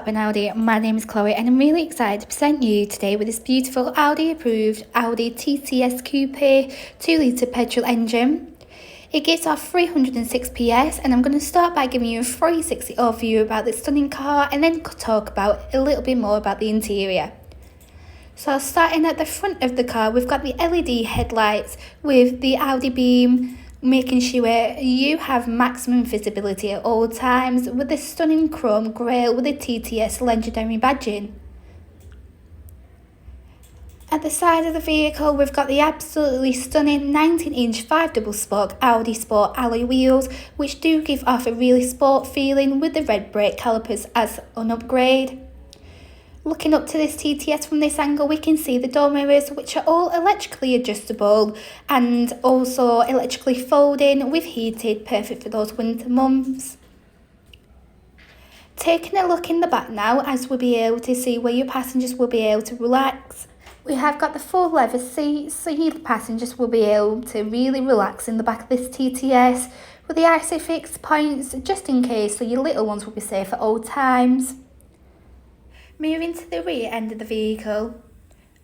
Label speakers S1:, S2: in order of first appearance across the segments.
S1: Blackburn Audi. My name is Chloe and I'm really excited to present you today with this beautiful Audi approved Audi TTS coupe 2-litre petrol engine. It gives off 306 PS and I'm going to start by giving you a 360 overview about this stunning car and then talk about a little bit more about the interior. So starting at the front of the car, we've got the LED headlights with the Audi beam, making sure you have maximum visibility at all times, with the stunning chrome grille with the TTS legendary badging. At the side of the vehicle, we've got the absolutely stunning 19-inch 5 double-spoke Audi Sport alloy wheels, which do give off a really sport feeling with the red brake calipers as an upgrade. Looking up to this TTS from this angle, we can see the door mirrors, which are all electrically adjustable and also electrically folding with heated, perfect for those winter months. Taking a look in the back now, as we'll be able to see where your passengers will be able to relax. We have got the full leather seats, so your passengers will be able to really relax in the back of this TTS, with the ISOFIX points just in case, so your little ones will be safe at all times. Moving to the rear end of the vehicle,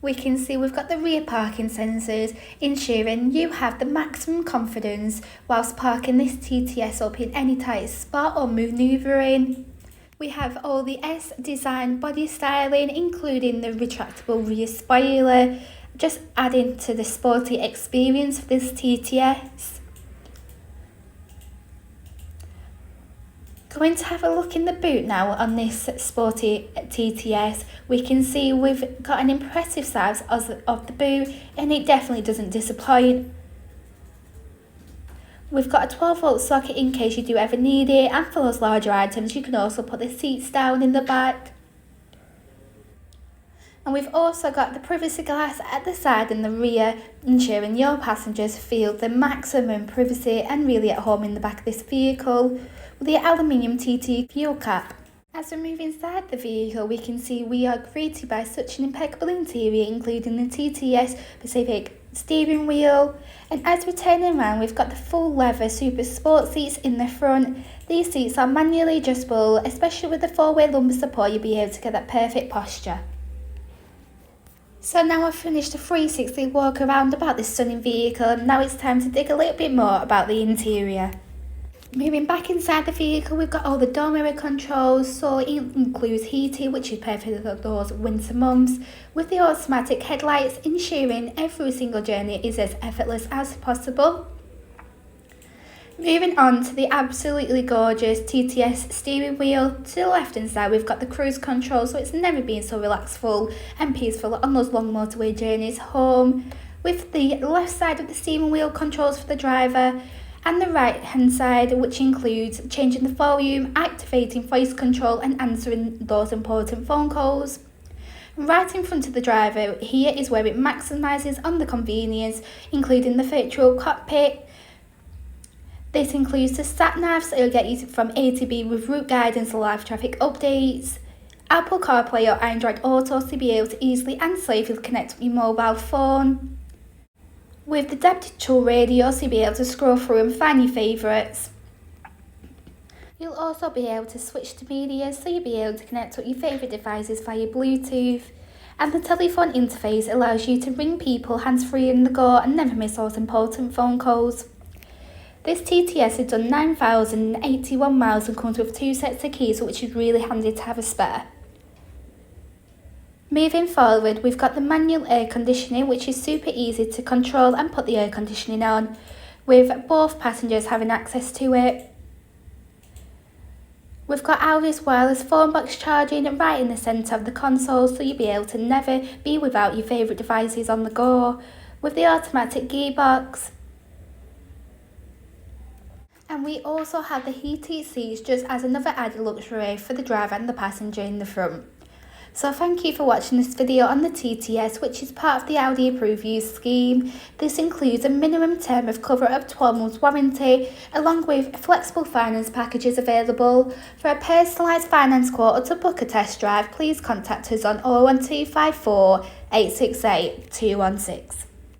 S1: we can see we've got the rear parking sensors, ensuring you have the maximum confidence whilst parking this TTS up in any tight spot or manoeuvring. We have all the S-design body styling, including the retractable rear spoiler, just adding to the sporty experience of this TTS. Going to have a look in the boot now on this sporty TTS. We can see we've got an impressive size of the boot and it definitely doesn't disappoint. We've got a 12-volt socket in case you do ever need it, and for those larger items you can also put the seats down in the back. And we've also got the privacy glass at the side and the rear, ensuring your passengers feel the maximum privacy and really at home in the back of this vehicle, with the aluminium TT fuel cap. As we move inside the vehicle, we can see we are greeted by such an impeccable interior, including the TTS Pacific steering wheel. And as we turn around, we've got the full leather super sport seats in the front. These seats are manually adjustable, especially with the 4-way lumbar support, you'll be able to get that perfect posture. So now I've finished a 360 walk around about this stunning vehicle, now it's time to dig a little bit more about the interior. Moving back inside the vehicle, we've got all the door mirror controls, so it includes heating, which is perfect for those winter months, with the automatic headlights, ensuring every single journey is as effortless as possible. Moving on to the absolutely gorgeous TTS steering wheel, to the left hand side we've got the cruise control, so it's never been so relaxful and peaceful on those long motorway journeys home, with the left side of the steering wheel controls for the driver, and the right hand side, which includes changing the volume, activating voice control and answering those important phone calls. Right in front of the driver, here is where it maximises on the convenience, including the virtual cockpit. This includes the sat nav, so it'll get you from A to B with route guidance and live traffic updates, Apple CarPlay or Android Auto to be able to easily and safely connect with your mobile phone, with the digital radio, so you'll be able to scroll through and find your favourites. You'll also be able to switch to media, so you'll be able to connect with your favourite devices via Bluetooth. And the telephone interface allows you to ring people hands-free in the go and never miss those important phone calls. This TTS has done 9,081 miles and comes with 2 sets of keys, which is really handy to have a spare. Moving forward, we've got the manual air conditioning, which is super easy to control and put the air conditioning on, with both passengers having access to it. We've got Audi's wireless phone box charging right in the centre of the console, so you'll be able to never be without your favourite devices on the go, with the automatic gearbox. And we also have the heated seats just as another added luxury for the driver and the passenger in the front. So thank you for watching this video on the TTS, which is part of the Audi approved use scheme. This includes a minimum term of cover of 12 months warranty, along with flexible finance packages available. For a personalised finance quote or to book a test drive, please contact us on 01254 868 216.